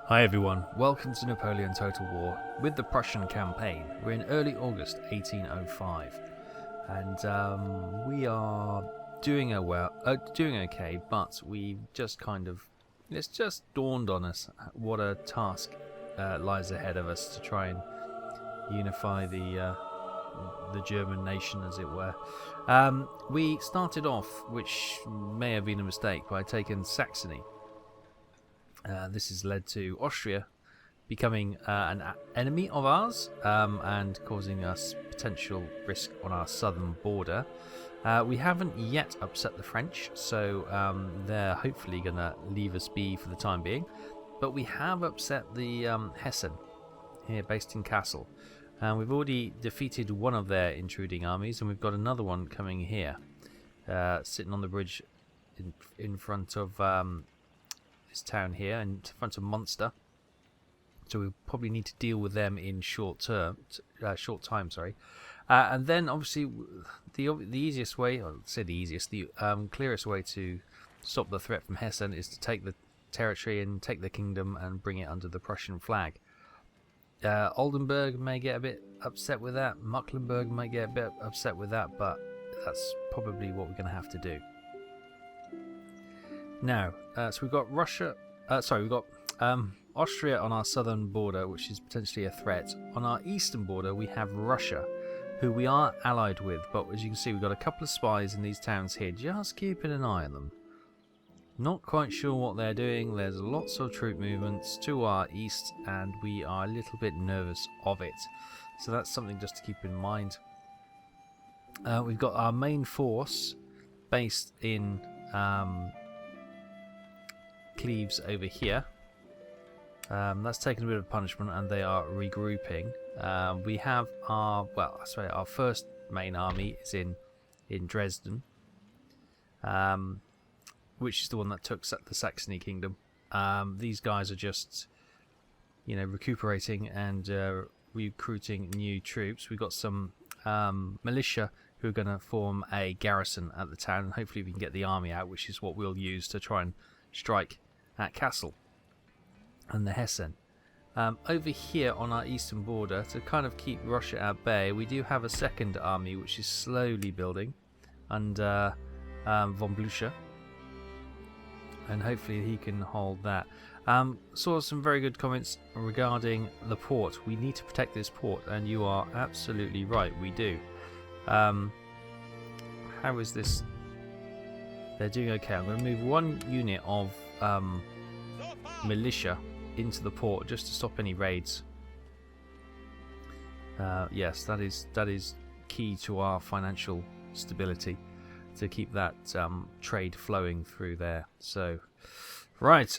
Hi everyone, welcome to Napoleon Total War with the Prussian campaign. We're in early August 1805 and we are doing okay, but it's just dawned on us what a task lies ahead of us to try and unify the German nation, as it were. We started off, which may have been a mistake, by taking Saxony. This has led to Austria becoming an enemy of ours and causing us potential risk on our southern border. We haven't yet upset the French, so they're hopefully going to leave us be for the time being. But we have upset the Hessen, here based in Kassel. We've already defeated one of their intruding armies, and we've got another one coming here, sitting on the bridge in front of this town here, in front of Munster. So we probably need to deal with them in short time. And then obviously the easiest way, or say the easiest, the clearest way to stop the threat from Hessen is to take the territory and take the kingdom and bring it under the Prussian flag. Oldenburg may get a bit upset with that. Mecklenburg may get a bit upset with that, but that's probably what we're going to have to do. Now, so we've got Austria on our southern border, which is potentially a threat. On our eastern border, we have Russia, who we are allied with, but as you can see, we've got a couple of spies in these towns here, just keeping an eye on them. Not quite sure what they're doing. There's lots of troop movements to our east, and we are a little bit nervous of it. So that's something just to keep in mind. We've got our main force based in Cleves over here. That's taken a bit of punishment, and they are regrouping. We have our first main army is in Dresden, which is the one that took the Saxony kingdom. These guys are just, recuperating and recruiting new troops. We've got some militia who are going to form a garrison at the town, and hopefully we can get the army out, which is what we'll use to try and strike at Kassel and the Hessen. Over here on our eastern border, to kind of keep Russia at bay, we do have a second army which is slowly building under von Blücher, and hopefully he can hold that. Saw some very good comments regarding the port. We need to protect this port, and you are absolutely right, we do. How is this? They're doing okay. I'm going to move one unit of militia into the port just to stop any raids. Yes, that is key to our financial stability, to keep that trade flowing through there. So, right,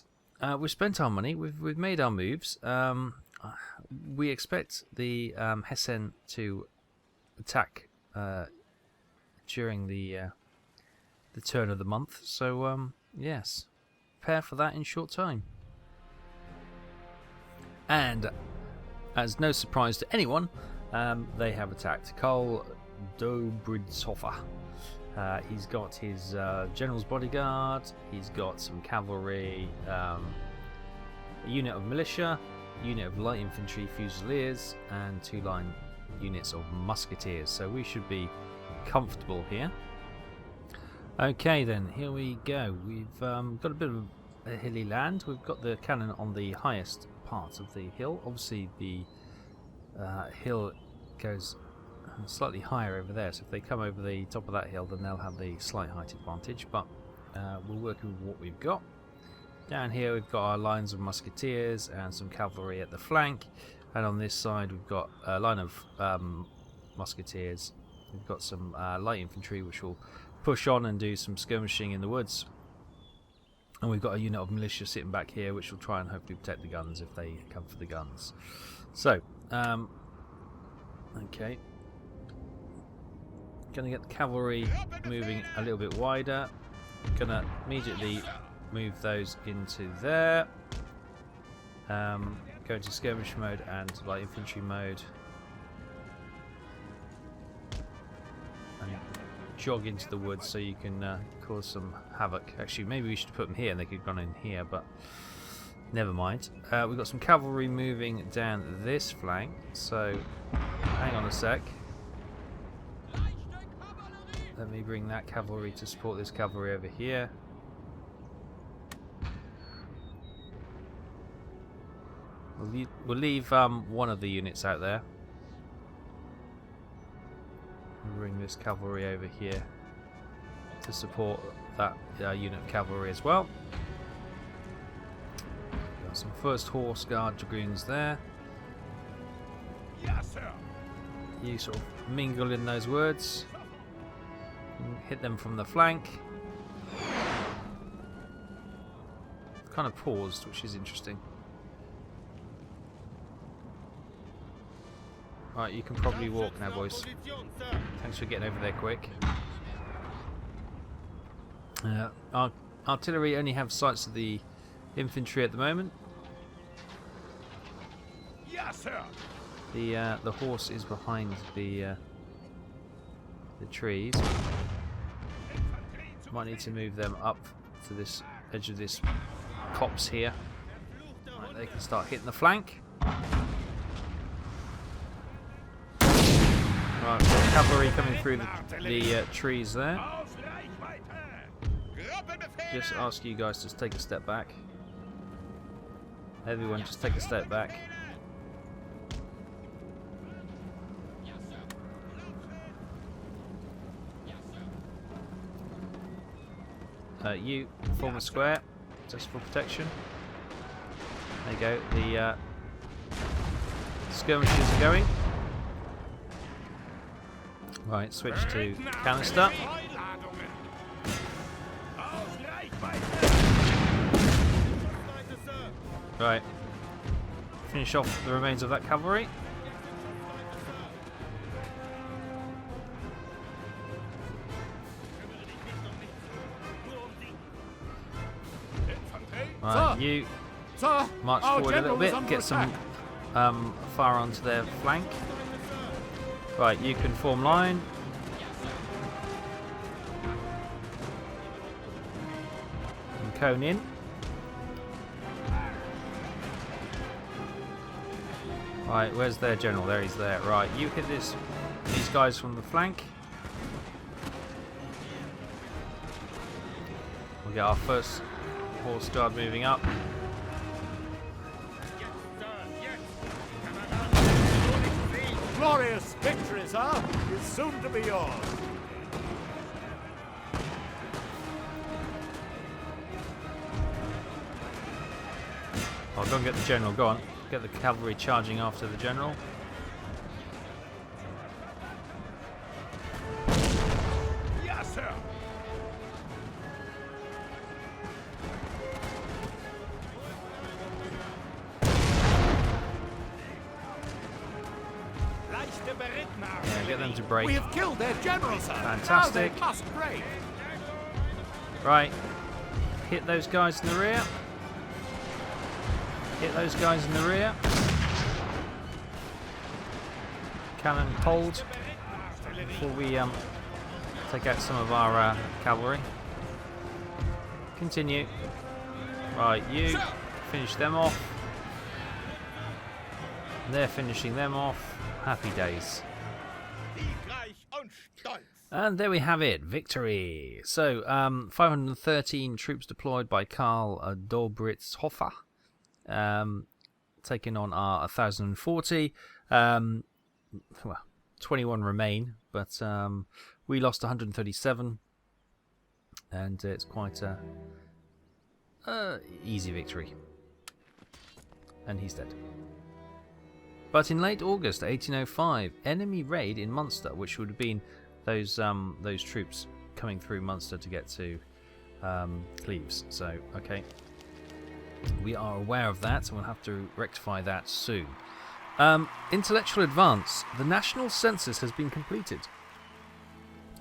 we've spent our money. We've made our moves. We expect the Hessen to attack during the turn of the month. So, yes, prepare for that in short time. And as no surprise to anyone, they have attacked Karl Dobrizhofer. He's got his general's bodyguard, he's got some cavalry, a unit of militia, unit of light infantry fusiliers, and 2 line units of musketeers. So we should be comfortable here. Okay then, here we go. We've got a bit of a hilly land. We've got the cannon on the highest part of the hill. Obviously the hill goes slightly higher over there, so if they come over the top of that hill, then they'll have the slight height advantage, but we're working with what we've got. Down here we've got our lines of musketeers and some cavalry at the flank, and on this side we've got a line of musketeers. We've got some light infantry which will push on and do some skirmishing in the woods, and we've got a unit of militia sitting back here which will try and hopefully protect the guns if they come for the guns. So okay, gonna get the cavalry moving a little bit wider. Gonna immediately move those into there. Go into skirmish mode and light infantry mode, and jog into the woods so you can cause some havoc. Actually, maybe we should put them here and they could run in here, but Never mind. We've got some cavalry moving down this flank, so hang on a sec. Let me bring that cavalry to support this cavalry over here. We'll leave one of the units out there. We'll bring this cavalry over here to support that unit of cavalry as well. Got some first horse guard dragoons there. Yes, sir. You sort of mingle in those words. Hit them from the flank. Kind of paused, which is interesting. Right, you can probably walk now, boys. Thanks for getting over there quick. Our artillery only have sights of the infantry at the moment. Yes, sir. The horse is behind the trees. Might need to move them up to this edge of this copse here. Right, they can start hitting the flank. Right, cavalry coming through the trees there. Just ask you guys to take a step back. Everyone, just take a step back. You form a square just for protection. There you go. The skirmishers are going. Right, switch to canister. Right, finish off the remains of that cavalry. Right, you march forward a little bit, get some fire onto their flank. Right, you can form line. And cone in. Right, where's their general? There he's there. Right, you hit these guys from the flank. We'll get our first horse guard moving up. Glorious victory, sir, is soon to be yours. Oh, go and get the general. Go on. Get the cavalry charging after the general. Yes, sir. Yeah, get them to break. We have killed their general, sir. Fantastic. Now they must break. Right. Hit those guys in the rear. Hit those guys in the rear. Cannon hold before we take out some of our cavalry. Continue. Right, you finish them off. They're finishing them off. Happy days. And there we have it, victory. So, 513 troops deployed by Karl Dobritzhofer, taking on our 1,040. Well, 21 remain, but we lost 137, and it's quite a easy victory. And he's dead. But in late August 1805, enemy raid in Munster, which would have been those troops coming through Munster to get to Cleves. So, okay, we are aware of that, and we'll have to rectify that soon. Intellectual advance. The national census has been completed.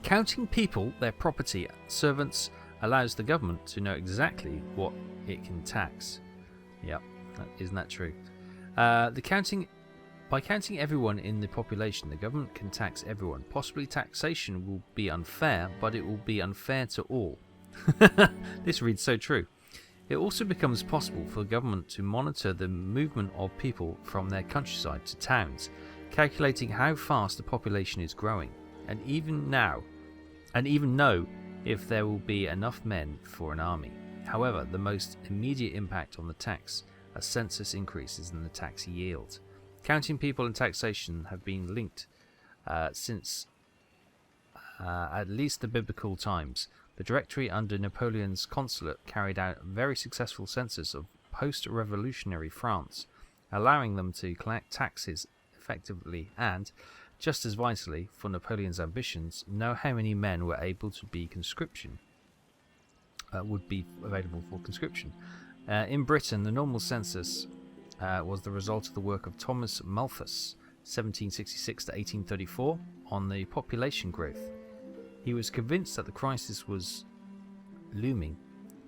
Counting people, their property, servants allows the government to know exactly what it can tax. Yep, isn't that true? By counting everyone in the population, the government can tax everyone. Possibly taxation will be unfair, but it will be unfair to all. This reads so true. It also becomes possible for the government to monitor the movement of people from their countryside to towns, calculating how fast the population is growing, and even know if there will be enough men for an army. However, the most immediate impact on the tax, a census increases in the tax yield. Counting people and taxation have been linked since at least the biblical times. The Directory under Napoleon's consulate carried out a very successful census of post-revolutionary France, allowing them to collect taxes effectively and, just as vitally for Napoleon's ambitions, know how many men were able to be would be available for conscription. In Britain, the normal census was the result of the work of Thomas Malthus, 1766 to 1834, on the population growth. He was convinced that the crisis was looming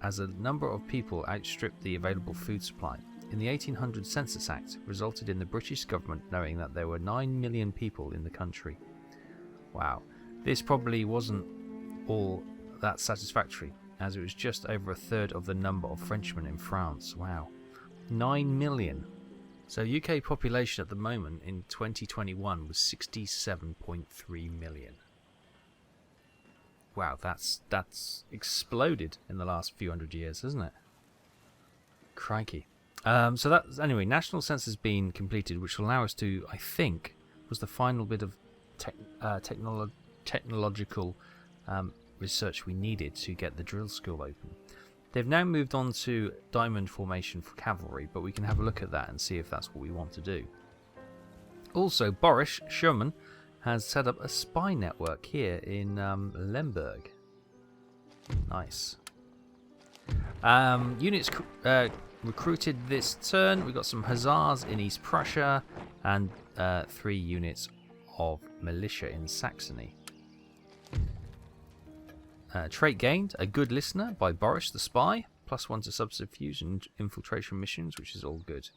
as a number of people outstripped the available food supply. In the 1800 Census Act resulted in the British government knowing that there were 9 million people in the country. Wow. This probably wasn't all that satisfactory, as it was just over a third of the number of Frenchmen in France. Wow. 9 million. So UK population at the moment in 2021 was 67.3 million. Wow, that's exploded in the last few hundred years, hasn't it? Crikey. So that's, anyway, national census has been completed, which will allow us to, I think, was the final bit of technological research we needed to get the drill school open. They've now moved on to diamond formation for cavalry, but we can have a look at that and see if that's what we want to do. Also, Boris Schumann has set up a spy network here in Lemberg. Nice. Units recruited this turn. We've got some hussars in East Prussia and 3 units of militia in Saxony. Trait gained, a good listener by Boris the spy, +1 to subterfuge and infiltration missions, which is all good.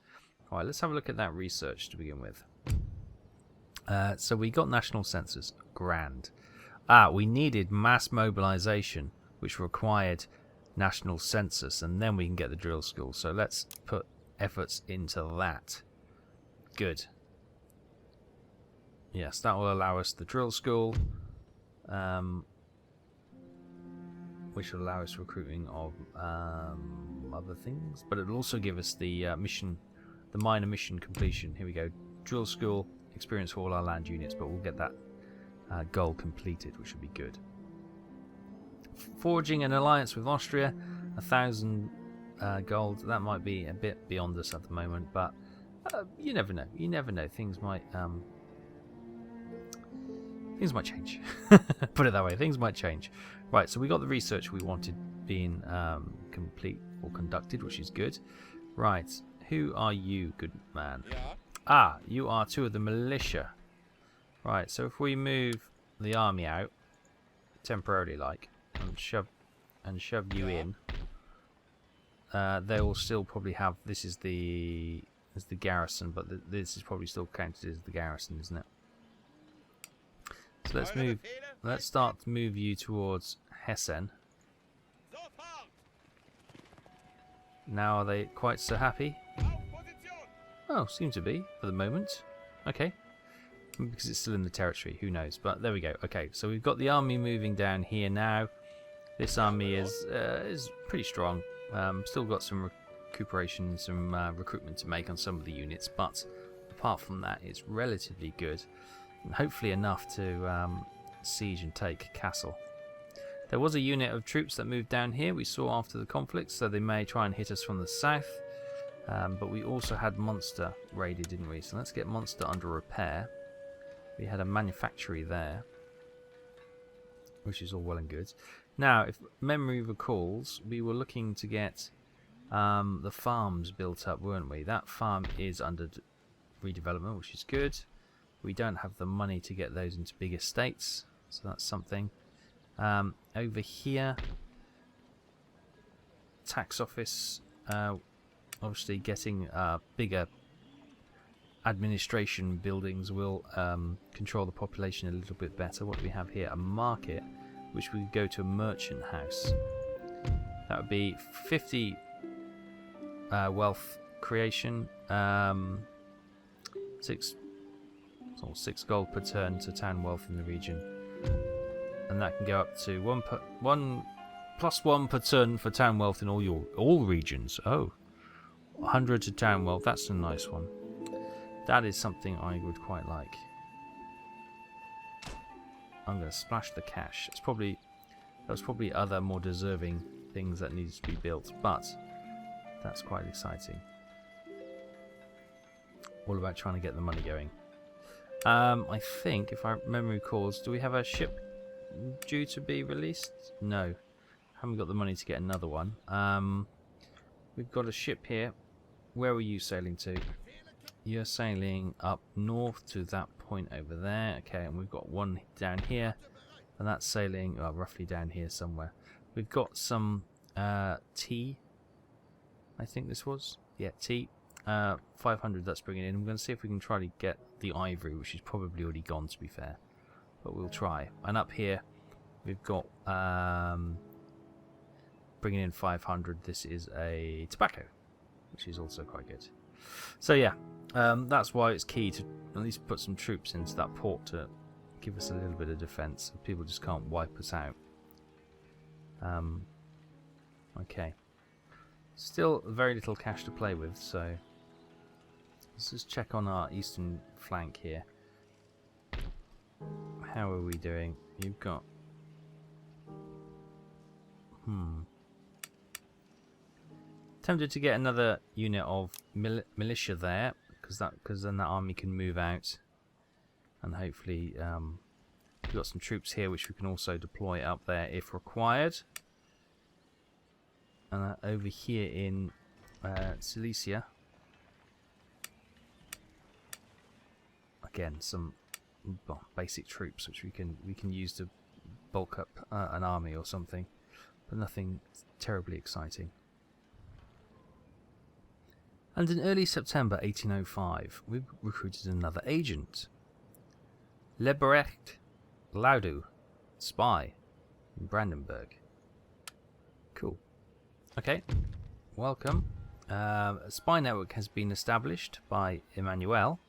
Alright, let's have a look at that research to begin with. So we got national census, grand. We needed mass mobilization, which required national census, and then we can get the drill school. So let's put efforts into that. Good. Yes, that will allow us the drill school, which will allow us recruiting of other things, but it will also give us the the minor mission completion. Here we go, drill school, experience for all our land units, but we'll get that goal completed, which would be good. Forging an alliance with Austria, 1,000 gold. That might be a bit beyond us at the moment, but you never know. You never know. Things might change. Put it that way. Things might change. Right. So we got the research we wanted being complete or conducted, which is good. Right. Who are you, good man? Yeah. You are 2 of the militia. Right. So if we move the army out temporarily, like, and shove you in, they will still probably have. This is the garrison, but this is probably still counted as the garrison, isn't it? So let's move. Let's start to move you towards Hessen. Now are they quite so happy? Oh, seem to be for the moment. Okay, because it's still in the territory. Who knows? But there we go. Okay, so we've got the army moving down here now. This army is pretty strong. Still got some recuperation, some recruitment to make on some of the units, but apart from that, it's relatively good. And hopefully enough to siege and take Kassel. There was a unit of troops that moved down here we saw after the conflict, so they may try and hit us from the south. But we also had Munster raided, didn't we? So let's get Munster under repair. We had a manufactory there, which is all well and good. Now, if memory recalls, we were looking to get the farms built up, weren't we? That farm is under redevelopment, which is good. We don't have the money to get those into big estates, so that's something. Over here, tax office, obviously getting bigger administration buildings will control the population a little bit better. What do we have here? A market, which we could go to a merchant house. That would be 50 wealth creation. 6 gold per turn to town wealth in the region, and that can go up to +1 per turn for town wealth in all regions. Oh, 100 to town wealth. That's a nice one. That is something I would quite like. I'm going to splash the cash. There's probably other more deserving things that needs to be built, but that's quite exciting. All about trying to get the money going. I think, if I memory recalls, do we have a ship due to be released? No, haven't got the money to get another one. We've got a ship here. Where were you sailing to? You're sailing up north to that point over there. Okay, and we've got one down here, and that's sailing roughly down here somewhere. We've got some tea. I think this was, yeah, tea. 500 that's bringing in. I'm going to see if we can try to get the ivory, which is probably already gone, to be fair, but we'll try. And up here we've got bringing in 500. This is a tobacco, which is also quite good. So yeah, that's why it's key to at least put some troops into that port to give us a little bit of defense, so people just can't wipe us out. Okay, still very little cash to play with, so let's just check on our eastern flank here. How are we doing? You've got... Tempted to get another unit of militia there, because then that army can move out. And hopefully we've got some troops here which we can also deploy up there if required. And over here in Silesia, again, some basic troops which we can use to bulk up an army or something, but nothing terribly exciting. And in early September 1805, we recruited another agent, Lebrecht Laudu, spy in Brandenburg. Cool. Okay, welcome. A spy network has been established by Emmanuel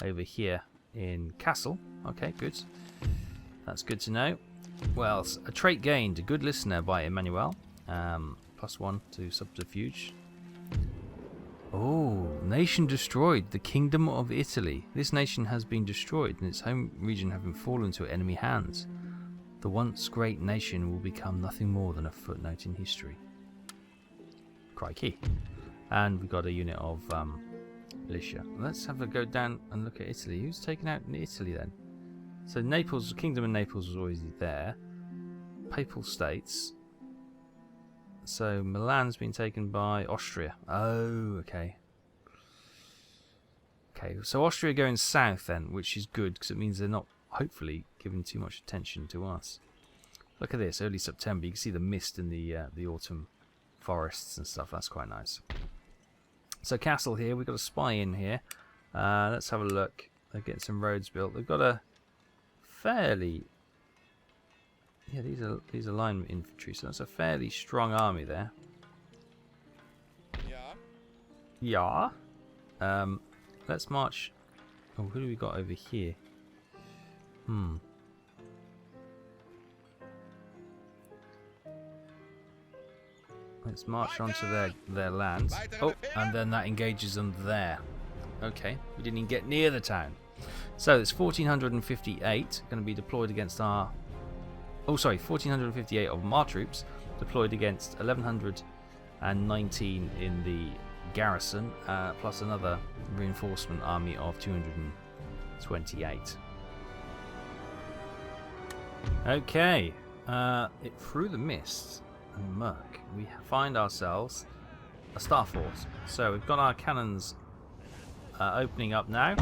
over here in Kassel. Okay, good. That's good to know. Well, a trait gained, a good listener by Emmanuel. +1 to subterfuge. Oh, nation destroyed, the Kingdom of Italy. This nation has been destroyed and its home region having fallen to enemy hands. The once great nation will become nothing more than a footnote in history. Crikey. And we've got a unit of militia. Let's have a go down and look at Italy. Who's taken out in Italy then? So Naples, the Kingdom of Naples was already there. Papal States. So Milan's been taken by Austria. Oh, okay. Okay, so Austria going south then, which is good because it means they're not, hopefully, giving too much attention to us. Look at this, early September. You can see the mist in the autumn forests and stuff. That's quite nice. So Kassel here, we've got a spy in here. Let's have a look. They're getting some roads built. They've got a fairly... Yeah, these are line infantry, so that's a fairly strong army there. Yeah. Let's march. Oh, who do we got over here? Let's march onto their lands. Oh, and then that engages them there. Okay, we didn't even get near the town. So it's 1458 going to be deployed against our... Oh, sorry, 1458 of our troops deployed against 1119 in the garrison, plus another reinforcement army of 228. Okay, through the mist and murk, we find ourselves a star fort. So we've got our cannons opening up now.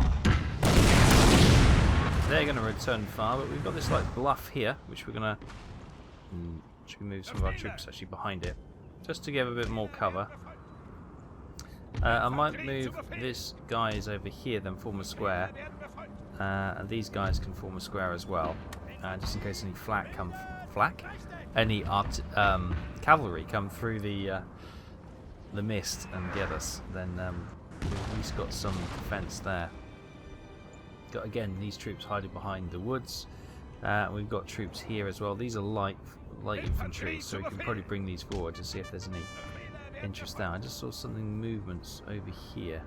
They're going to return far, but we've got this like bluff here, which we're going to... Should we move some of our troops actually behind it, just to give a bit more cover. I might move this guys over here, then form a square, and these guys can form a square as well, just in case any cavalry come through the the mist and get us, then we've at least got some defence there. Got again these troops hiding behind the woods. We've got troops here as well. These are light infantry, so we can probably bring these forward to see if there's any interest there. I just saw something movements over here.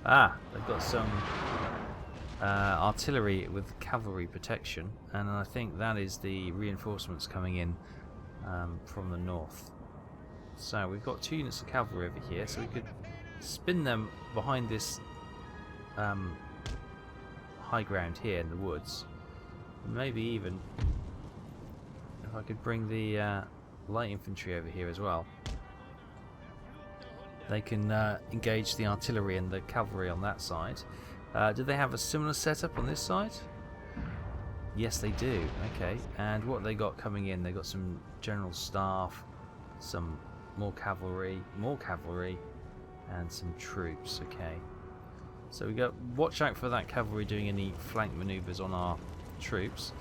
Ah, they've got some artillery with cavalry protection, and I think that is the reinforcements coming in from the north. So we've got 2 units of cavalry over here, so we could spin them behind this high ground here in the woods. Maybe even if I could bring the light infantry over here as well. They can engage the artillery and the cavalry on that side. Do they have a similar setup on this side? Yes, they do. Okay, and what they got coming in? They got some general staff, some more cavalry, and some troops. Okay, so we got watch out for that cavalry doing any flank maneuvers on our troops.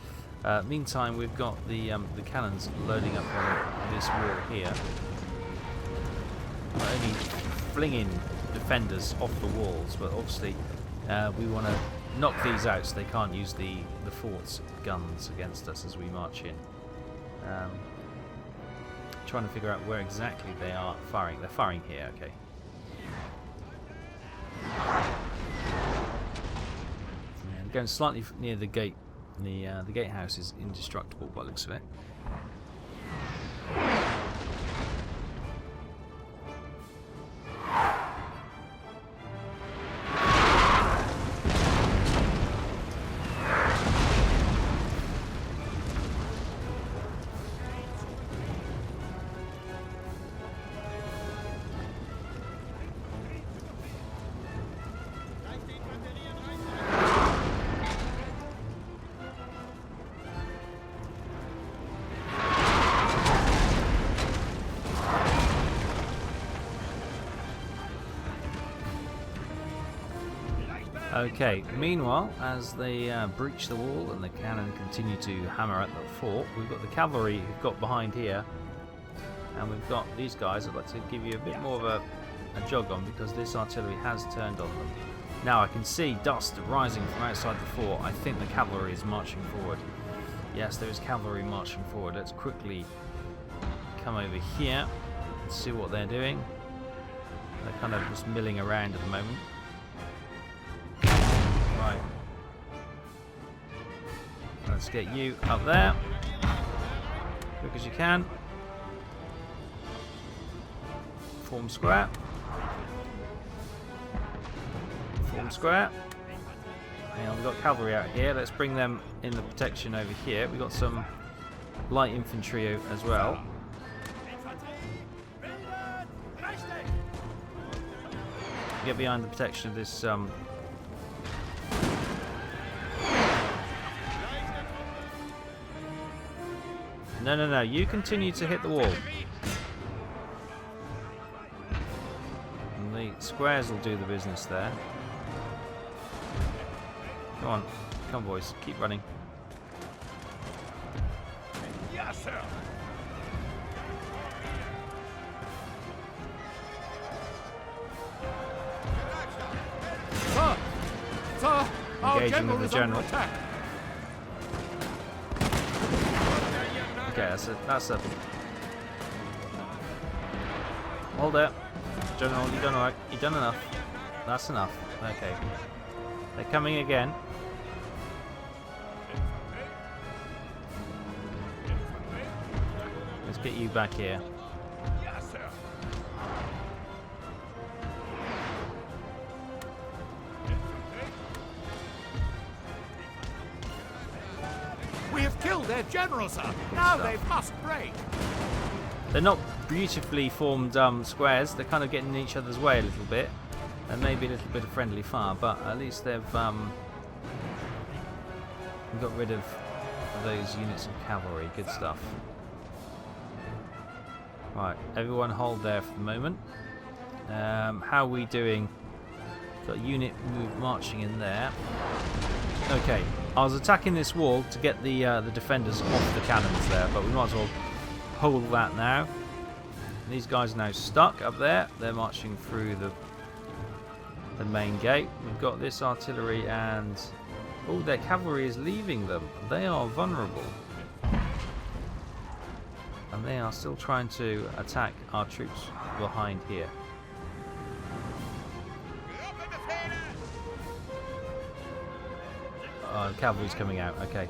Meantime, we've got the cannons loading up on this wall here. Not only flinging defenders off the walls, but obviously we want to knock these out so they can't use the fort's guns against us as we march in. Trying to figure out where exactly they are firing. They're firing here, okay. And going slightly near the gate. The gatehouse is indestructible by the looks of it. Okay, meanwhile, as they breach the wall and the cannon continue to hammer at the fort, we've got the cavalry who've got behind here, and we've got these guys. I'd like to give you a bit more of a jog on, because this artillery has turned on them. Now I can see dust rising from outside the fort. I think the cavalry is marching forward. Yes, there is cavalry marching forward. Let's quickly come over here and see what they're doing. They're kind of just milling around at the moment. Right. Let's get you up there. Quick as you can. Form square. Form square. And we've got cavalry out here. Let's bring them in the protection over here. We've got some light infantry as well. Get behind the protection of this No, you continue to hit the wall. And the squares will do the business there. Come on boys, keep running. Yes, sir. Sir, our Engaging with the general. attack. Okay, that's a. Hold it, General. You done alright. You done enough. That's enough. Okay. They're coming again. Let's get you back here. Yes, sir. We have killed their general, sir. Now they must break. They're not beautifully formed squares. They're kind of getting in each other's way a little bit, and maybe a little bit of friendly fire. But at least they've got rid of those units of cavalry. Good stuff. Right, everyone hold there for the moment. How are we doing? Got a unit marching in there. Okay, I was attacking this wall to get the defenders off the cannons there, but we might as well hold that now. these guys are now stuck up there. They're marching through the main gate. We've got this artillery and... oh, their cavalry is leaving them. They are vulnerable. And they are still trying to attack our troops behind here. The cavalry's coming out. Okay.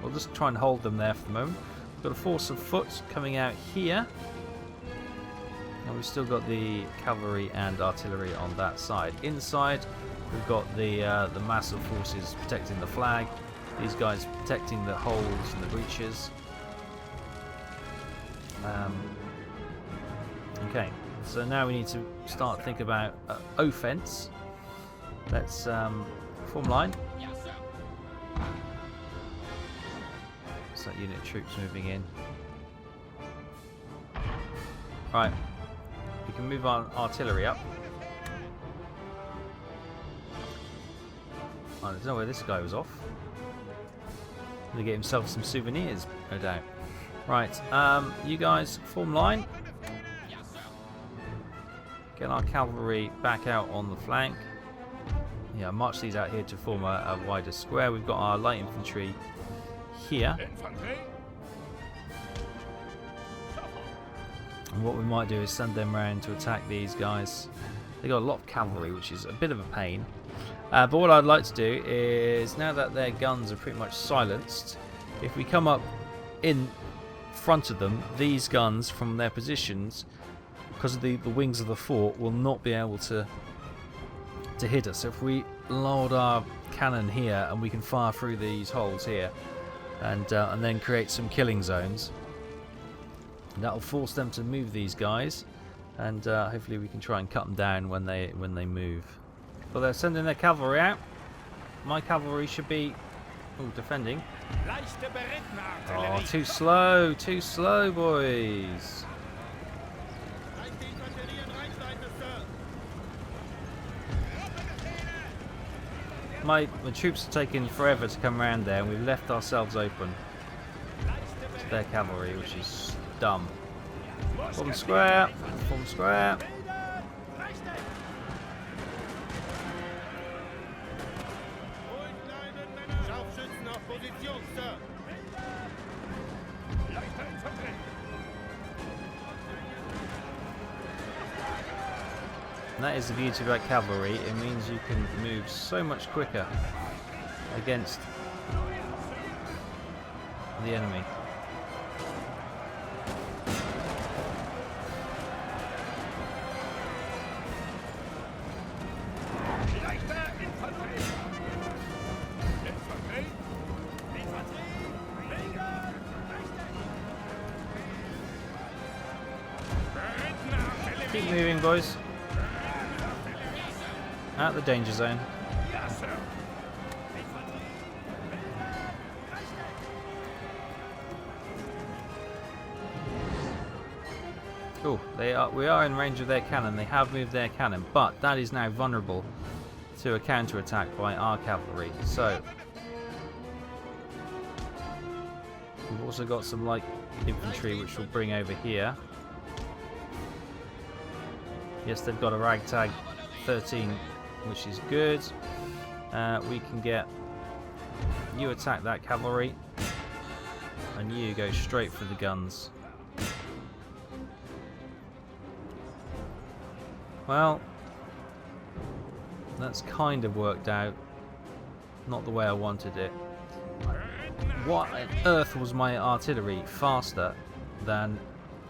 We'll just try and hold them there for the moment. We've got a force of foot coming out here. And we've still got the cavalry and artillery on that side. Inside, we've got the massive forces protecting the flag. These guys protecting the holes and the breaches. Okay, so now we need to start thinking about offense. Let's form line. So unit of troops moving in. Right, we can move our artillery up. I don't know where this guy was off. Gonna get himself some souvenirs, no doubt. Right, you guys form line. Get our cavalry back out on the flank. Yeah, march these out here to form a wider square. We've got our light infantry here. And what we might do is send them round to attack these guys. They've got a lot of cavalry, which is a bit of a pain. But what I'd like to do is, now that their guns are pretty much silenced, if we come up in front of them, these guns from their positions, because of the wings of the fort, will not be able to hit us. So if we load our cannon here and we can fire through these holes here and then create some killing zones, that'll force them to move these guys, and hopefully we can try and cut them down when they move. But they're sending their cavalry out. My cavalry should be defending. Oh, too slow, boys. My troops are taking forever to come around there, and we've left ourselves open to their cavalry, which is dumb. Form square, form square. And that is the beauty about cavalry. It means you can move so much quicker against the enemy. Keep moving, boys. Out the danger zone. Oh, we are in range of their cannon. They have moved their cannon, but that is now vulnerable to a counter-attack by our cavalry. So we've also got some light infantry which will bring over here. Yes, they've got a ragtag 13, which is good. We can get you attack that cavalry, and you go straight for the guns. Well, that's kind of worked out. Not the way I wanted it. What on earth was my artillery faster than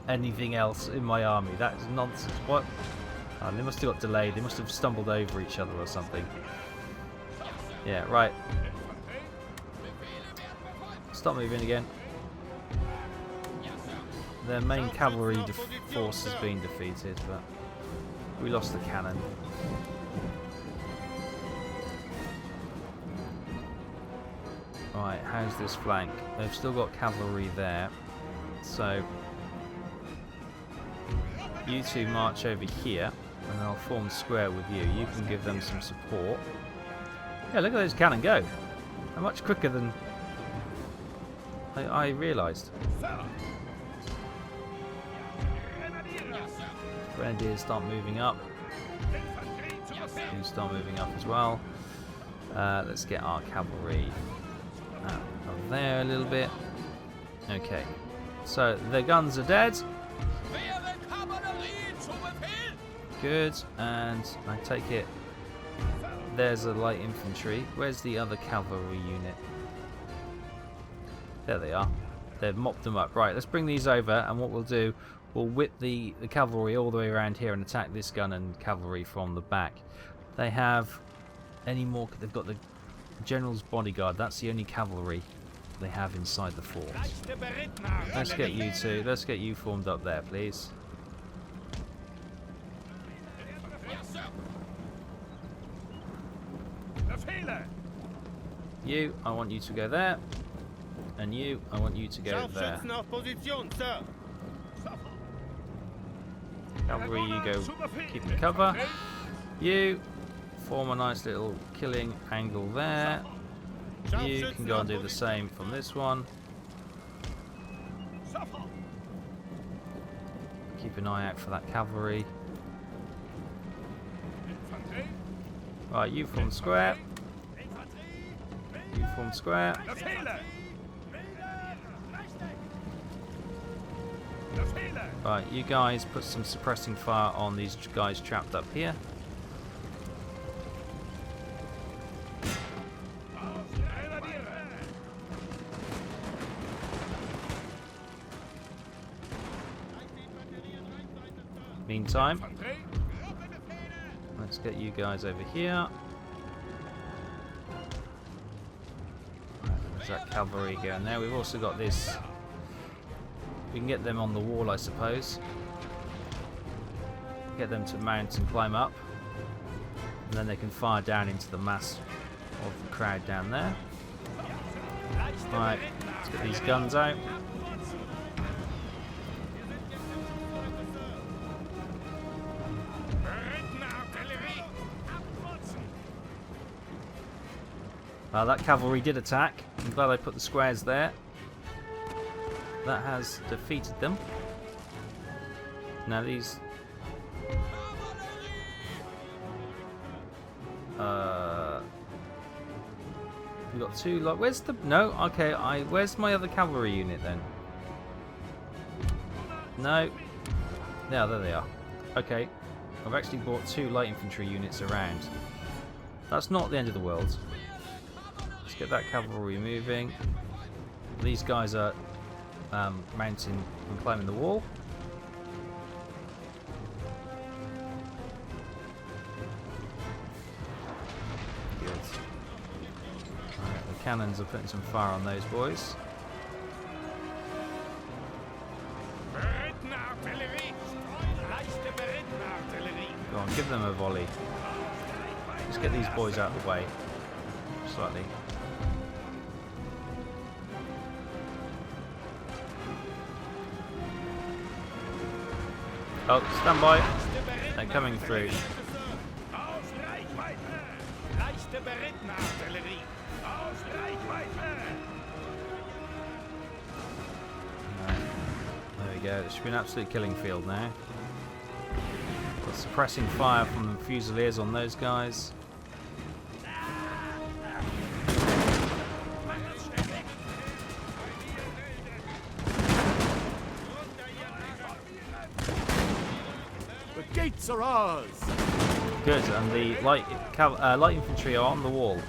anything else in my army? That is nonsense. What? Oh, they must have got delayed. They must have stumbled over each other or something. Yeah, right. Stop moving again. Their main cavalry force has been defeated, but we lost the cannon. Right, how's this flank? They've still got cavalry there, so you two march over here, and I'll form square with you. You can give them some support. Yeah, look at those cannon go. They're much quicker than I realised. Grenadiers start moving up. You start moving up as well. Let's get our cavalry out of there a little bit. Okay, so the guns are dead. Good, and I take it there's a light infantry. Where's the other cavalry unit? There they are. They've mopped them up. Right, let's bring these over, and what we'll do, we'll whip the cavalry all the way around here and attack this gun and cavalry from the back. They have any more? They've got the general's bodyguard. That's the only cavalry they have inside the fort. Let's get you two. Let's get you formed up there, please. You, I want you to go there. And you, I want you to go there. Cavalry, you go keeping cover. You form a nice little killing angle there. You can go and do the same from this one. Keep an eye out for that cavalry. Right, you form square. You form square. Right, you guys put some suppressing fire on these guys trapped up here. Meantime, let's get you guys over here. There's that cavalry going there. We've also got this. We can get them on the wall, I suppose. Get them to mount and climb up. And then they can fire down into the mass of the crowd down there. Right, let's get these guns out. That cavalry did attack. I'm glad I put the squares there. That has defeated them. Now these... we've got two... where's the... No, okay, where's my other cavalry unit then? No. Yeah, there they are. Okay. I've actually brought two light infantry units around. That's not the end of the world. Let's get that cavalry moving. These guys are mounting and climbing the wall. Good. Right, the cannons are putting some fire on those boys. Go on, give them a volley. Let's get these boys out of the way. Slightly. Oh, stand by. They're coming through. There we go. This should be an absolute killing field now. Got suppressing fire from the Fusiliers on those guys. Gates are ours. Good, and the light infantry are on the wall.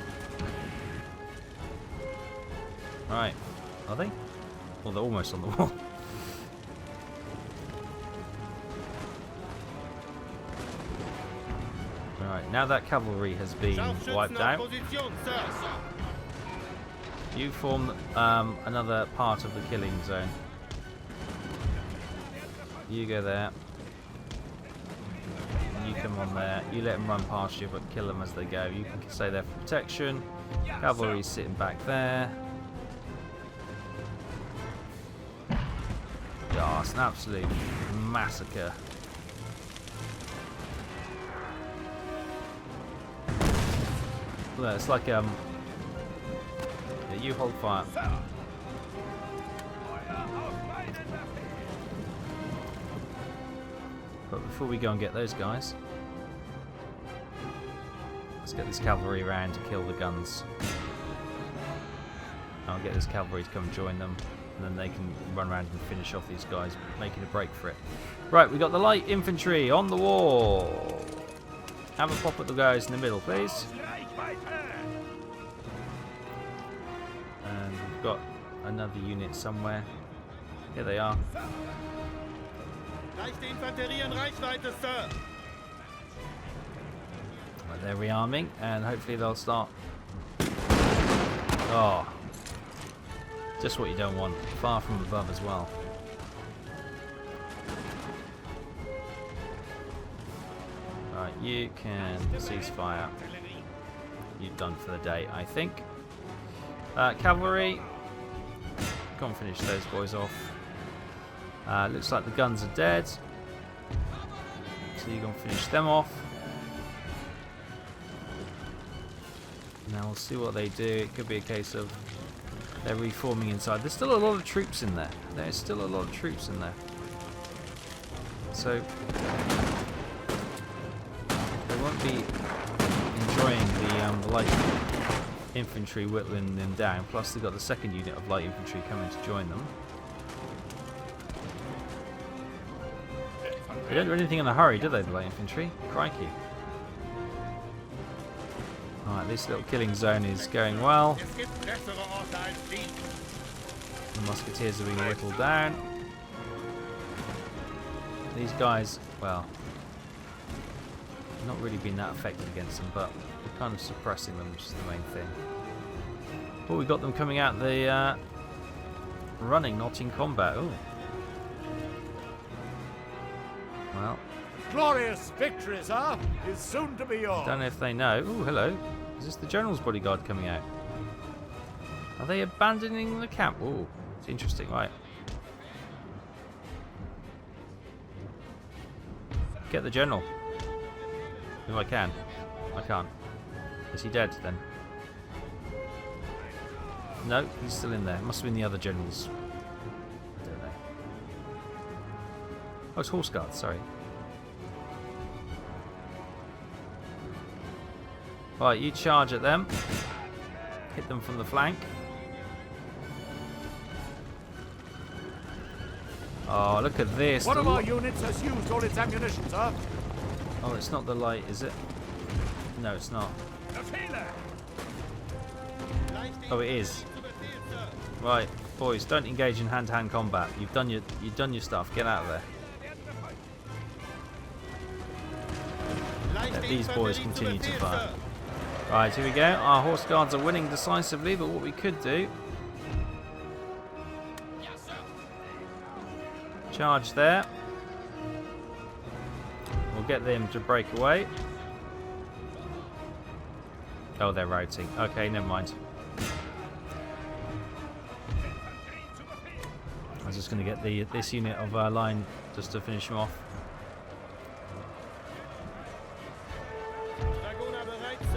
Right, are they? Well, they're almost on the wall. Right, now that cavalry has been wiped out, you form another part of the killing zone. You go there. You come on there, you let them run past you but kill them as they go. You can stay there for protection. Cavalry's sitting back there. Oh, it's an absolute massacre. Look, it's like yeah, you hold fire. But before we go and get those guys, let's get this cavalry around to kill the guns. I'll get this cavalry to come and join them, and then they can run around and finish off these guys, making a break for it. Right, we got the light infantry on the wall. Have a pop at the guys in the middle, please. And we've got another unit somewhere. Here they are. Leichte Infanterie in Reichweite, Sir. Right, they're rearming, and hopefully they'll start. Oh, just what you don't want. Far from above as well. Right, you can cease fire. You're done for the day, I think. Cavalry, go and finish those boys off. Looks like the guns are dead, so you're going to finish them off. Now we'll see what they do. It could be a case of they're reforming inside. There's still a lot of troops in there. There's still a lot of troops in there. So they won't be enjoying the light infantry whittling them down. Plus they've got the second unit of light infantry coming to join them. They don't do anything in a hurry, do they, the light infantry? Crikey. Alright, this little killing zone is going well. The musketeers are being whittled down. These guys, well, not really been that effective against them, but we're kind of suppressing them, which is the main thing. Oh, we got them coming out the running, not in combat. Oh. Well, Glorious victory, sir, is soon to be yours. don't know if they know. Oh, hello. Is this the general's bodyguard coming out? Are they abandoning the camp? Oh, it's interesting, right? Get the general. If I can. I can't. Is he dead then? No, he's still in there. Must have been the other generals. I don't know. Oh, it's horse guards, sorry. Right, you charge at them. Hit them from the flank. Oh, look at this. One of our units has used all its ammunition, sir. Oh, it's not the light, is it? No, it's not. Oh, it is. Right, boys, don't engage in hand-to-hand combat. You've done your stuff. Get out of there. Let these boys continue to fire. Right, here we go. Our horse guards are winning decisively, but what we could do... Charge there. We'll get them to break away. Oh, they're routing. Okay, never mind. I was just going to get this unit of our line just to finish them off.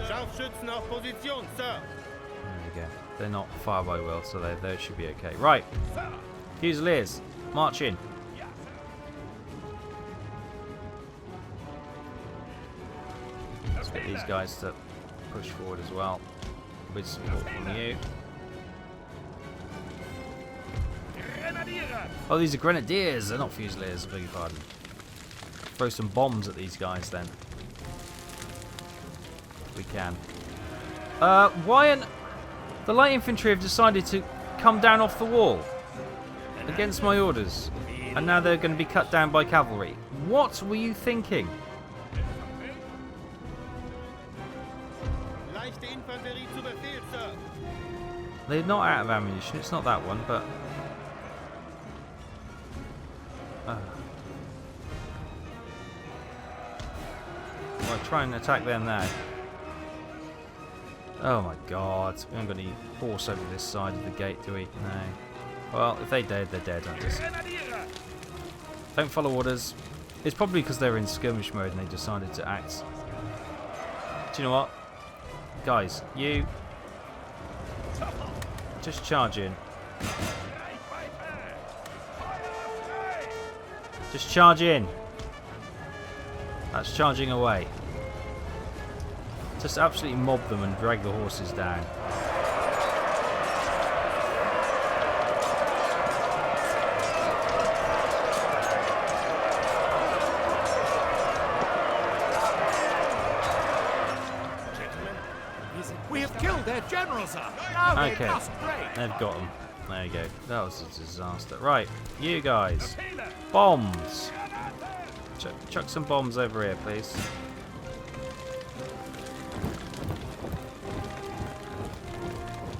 Scharfschützen auf Position, Sir. There we go. They're not far by well, so they should be okay. Right. Fusiliers, march in. Let's get these guys to push forward as well. With support from you. Oh, these are grenadiers. They're not fusiliers. I beg your pardon. Throw some bombs at these guys then. We can. Why the light infantry have decided to come down off the wall against my orders, and now they're going to be cut down by cavalry. What were you thinking? They're not out of ammunition. It's not that one, but I'll try and attack them now. Oh my god, we haven't got any horse over this side of the gate, do we? No. Well, if they're dead, aren't they? Don't follow orders. It's probably because they're in skirmish mode and they decided to act. Do you know what? Guys, you... just charge in. Just charge in. That's charging away. Just absolutely mob them and drag the horses down. We have killed their general, sir. Now they Okay, must break. they've got them. There you go. That was a disaster. Right, you guys. Bombs. Chuck some bombs over here, please.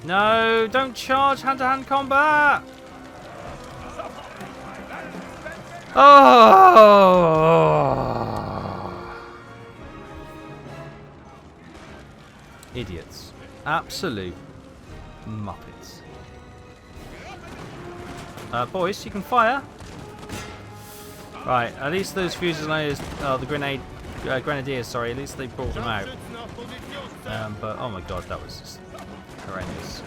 No, don't charge hand-to-hand combat. Oh! Idiots. Absolute muppets. Boys, you can fire. Right, at least those Fusiliers, the Grenadiers, sorry, at least they brought them out. But, oh my god, that was just horrendous.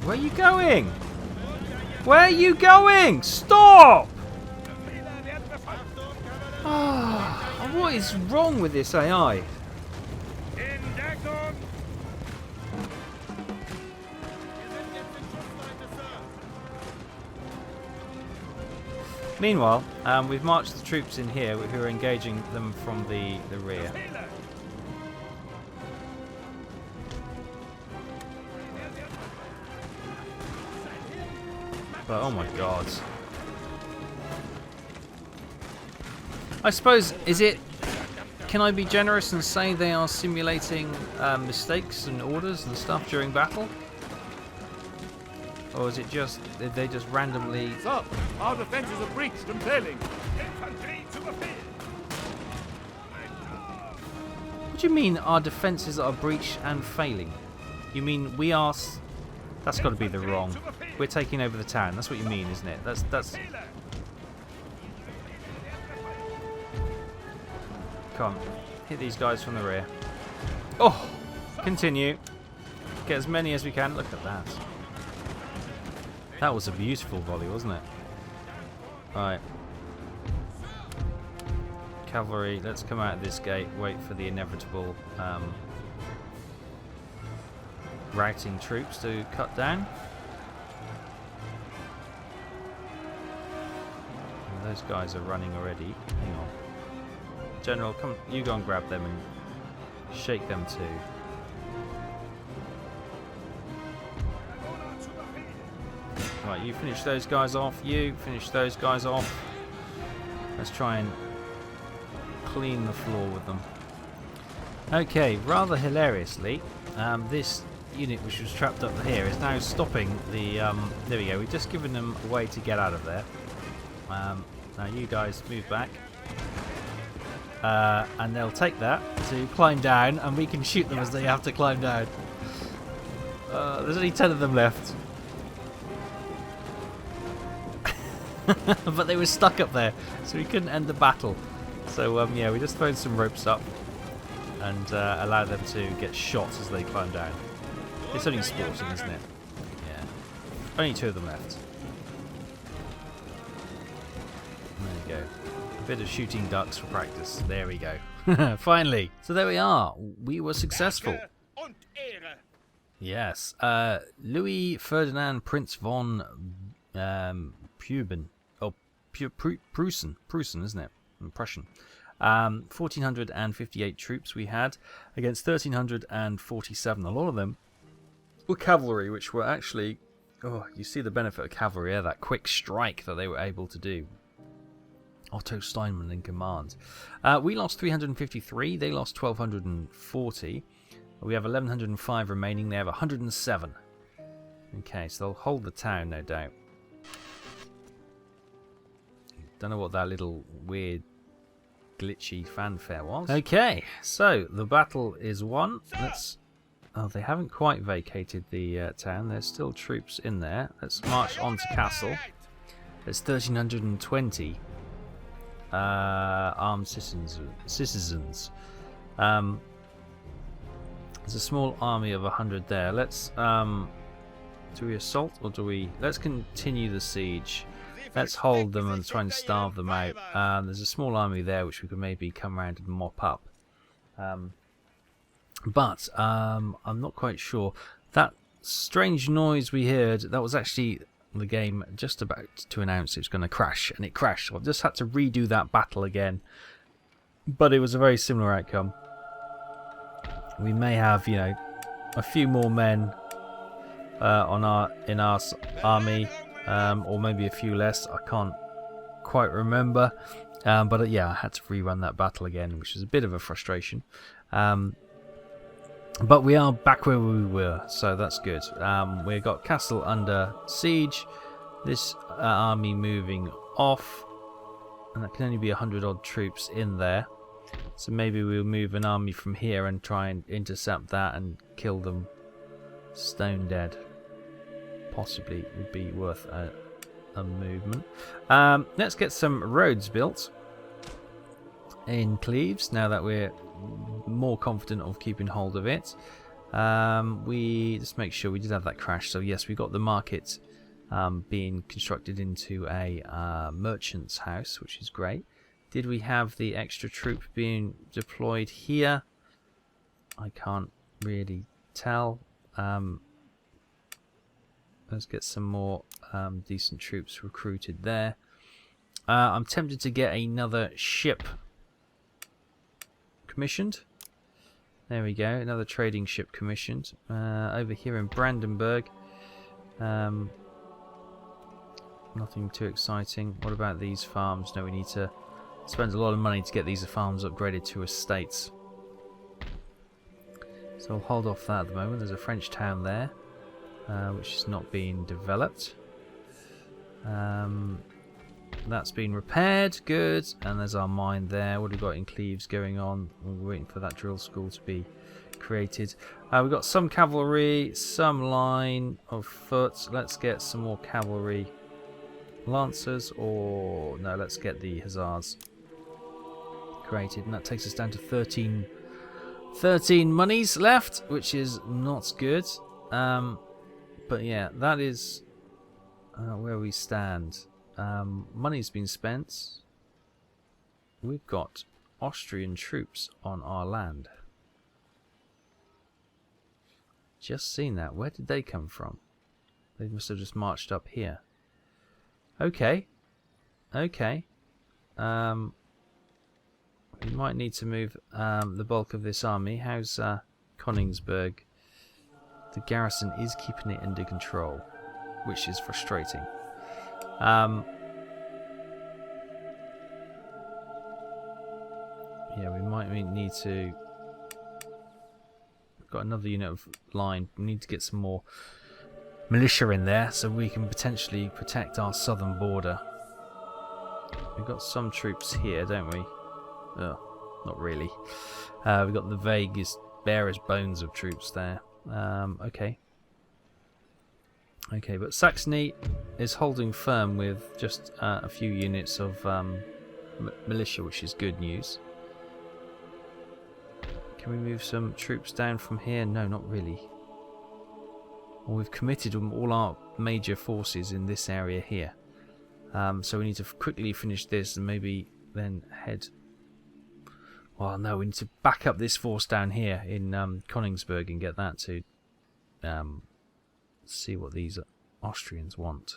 Where are you going? Where are you going? Stop! Oh, what is wrong with this AI? Meanwhile, we've marched the troops in here who are engaging them from the rear. But oh my god. I suppose, can I be generous and say they are simulating mistakes and orders and stuff during battle? Or is it just, did they just randomly... Sir, our defences are breached and failing. What do you mean our defences are breached and failing? You mean we are... That's got to be the wrong. We're taking over the town. That's what you mean, isn't it? That's... Come on. Hit these guys from the rear. Oh! Continue. Get as many as we can. Look at that. That was a beautiful volley, wasn't it? Right. Cavalry, let's come out of this gate. Wait for the inevitable routing troops to cut down. And those guys are running already. Hang on. General, come, you go and grab them and shake them too. Right, you finish those guys off. You finish those guys off. Let's try and clean the floor with them. Okay, rather hilariously, this unit which was trapped up here is now stopping the... there we go, we've just given them a way to get out of there. Now you guys move back. And they'll take that to climb down, and we can shoot them as they have to climb down. There's only 10 of them left. But they were stuck up there, so we couldn't end the battle. So yeah, we just thrown some ropes up and allowed them to get shot as they climb down. It's only sporting, isn't it? Yeah. Only 2 of them left. There you go. A bit of shooting ducks for practice. There we go. Finally. So there we are. We were successful. Yes. Louis Ferdinand Prince von Puben. Oh, Prussian, isn't it? Prussian. 1,458 troops we had against 1,347. A lot of them were cavalry, which were actually... Oh, you see the benefit of cavalry there, that quick strike that they were able to do. Otto Steinmann in command. We lost 353. They lost 1,240. We have 1,105 remaining. They have 107. Okay, so they'll hold the town, no doubt. Don't know what that little weird glitchy fanfare was. Okay, so the battle is won. Let's... Oh, they haven't quite vacated the town. There's still troops in there. Let's march on to Kassel. There's 1,320 armed citizens. There's a small army of 100 there. Let's Do we assault or do we... Let's continue the siege. Let's hold them and try and starve them out. There's a small army there which we could maybe come around and mop up. But I'm not quite sure. That strange noise we heard, that was actually the game just about to announce it was going to crash, and it crashed. So I've just had to redo that battle again. But it was a very similar outcome. We may have, you know, a few more men in our army, or maybe a few less. I can't quite remember. But yeah, I had to rerun that battle again, which was a bit of a frustration. But we are back where we were, so that's good. We've got Kassel under siege. This army moving off, and that can only be 100 odd troops in there. So maybe we'll move an army from here and try and intercept that and kill them stone dead. Possibly would be worth a movement. Let's get some roads built in Cleves now that we're more confident of keeping hold of it. We just make sure we did have that crash. So yes, we got the market being constructed into a merchant's house, which is great. Did we have the extra troop being deployed here? I can't really tell. Let's get some more decent troops recruited there. I'm tempted to get another ship commissioned. There we go, another trading ship commissioned. Over here in Brandenburg. Nothing too exciting. What about these farms? No, we need to spend a lot of money to get these farms upgraded to estates. So I'll hold off that at the moment. There's a French town there, which is not being developed. That's been repaired, good. And there's our mine there. What have we got in Cleves going on? We're waiting for that drill school to be created. We've got some cavalry, some line of foot. Let's get some more cavalry. Lancers, or no, let's get the hussars created, and that takes us down to 13 monies left, which is not good. But yeah, that is where we stand. Money's been spent. We've got Austrian troops on our land. Just seen that. Where did they come from? They must have just marched up here. Okay. Okay. We might need to move the bulk of this army. How's Königsberg? The garrison is keeping it under control, which is frustrating. Yeah, we might need to... We've got another unit of line. We need to get some more militia in there so we can potentially protect our southern border. We've got some troops here, don't we? Oh, not really. We've got the vaguest, barest bones of troops there. Okay. Okay, but Saxony is holding firm with just a few units of militia, which is good news. Can we move some troops down from here? No, not really. Well, we've committed all our major forces in this area here. So we need to quickly finish this and maybe then head... Well, no, we need to back up this force down here in Königsberg and get that to see what these Austrians want.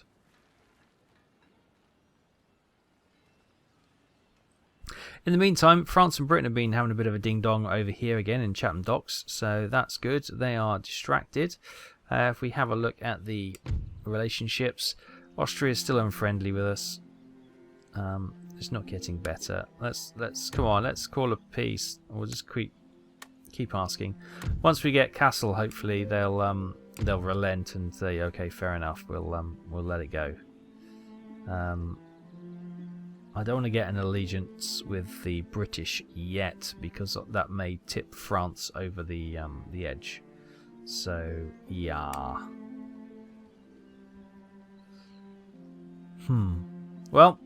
In the meantime, France and Britain have been having a bit of a ding-dong over here again in Chatham Docks, so that's good. They are distracted. If we have a look at the relationships, Austria is still unfriendly with us. It's not getting better. Let's come on. Let's call a peace. We'll just keep asking. Once we get Kassel, hopefully they'll relent and say, okay, fair enough. We'll let it go. I don't want to get an allegiance with the British yet because that may tip France over the edge. So yeah. Well.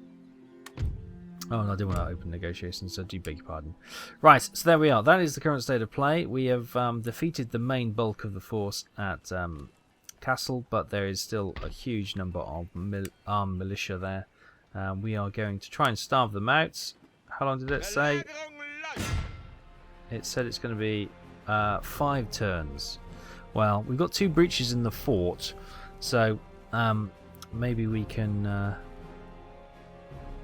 Oh, no, I didn't want to open negotiations, so do beg your pardon. Right, so there we are. That is the current state of play. We have defeated the main bulk of the force at Kassel, but there is still a huge number of armed militia there. We are going to try and starve them out. How long did it say? It said it's going to be 5 turns. Well, we've got 2 breaches in the fort, so maybe we can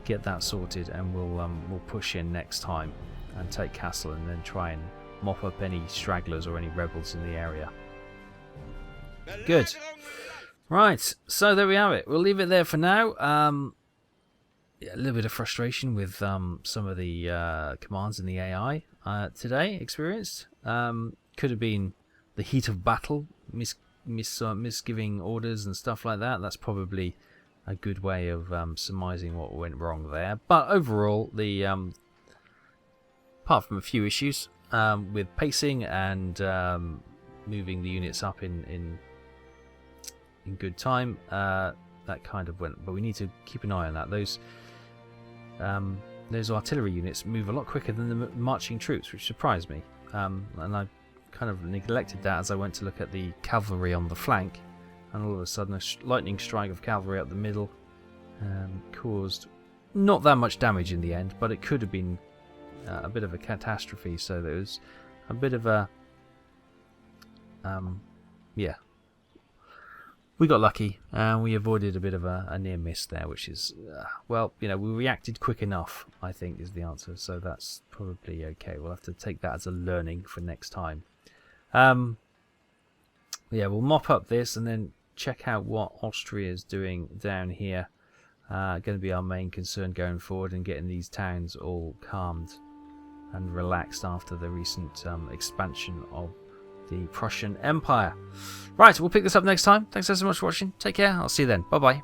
get that sorted, and we'll push in next time and take Kassel, and then try and mop up any stragglers or any rebels in the area. Good. Right, so there we have it. We'll leave it there for now. Yeah, a little bit of frustration with some of the commands in the AI today experienced. Could have been the heat of battle, misgiving orders and stuff like that. That's probably a good way of surmising what went wrong there. But overall, the apart from a few issues with pacing and moving the units up in good time, that kind of went. But we need to keep an eye on that. Those artillery units move a lot quicker than the marching troops, which surprised me. And I kind of neglected that as I went to look at the cavalry on the flank, and all of a sudden a lightning strike of cavalry up the middle caused not that much damage in the end, but it could have been a bit of a catastrophe. So there was a bit of a yeah. We got lucky, and we avoided a bit of a near miss there, which is, well, we reacted quick enough, I think, is the answer. So that's probably okay. We'll have to take that as a learning for next time. Yeah, we'll mop up this and then check out what Austria is doing down here. Going to be our main concern going forward, and getting these towns all calmed and relaxed after the recent expansion of the Prussian Empire. Right, we'll pick this up next time. Thanks so much for watching. Take care. I'll see you then. Bye bye.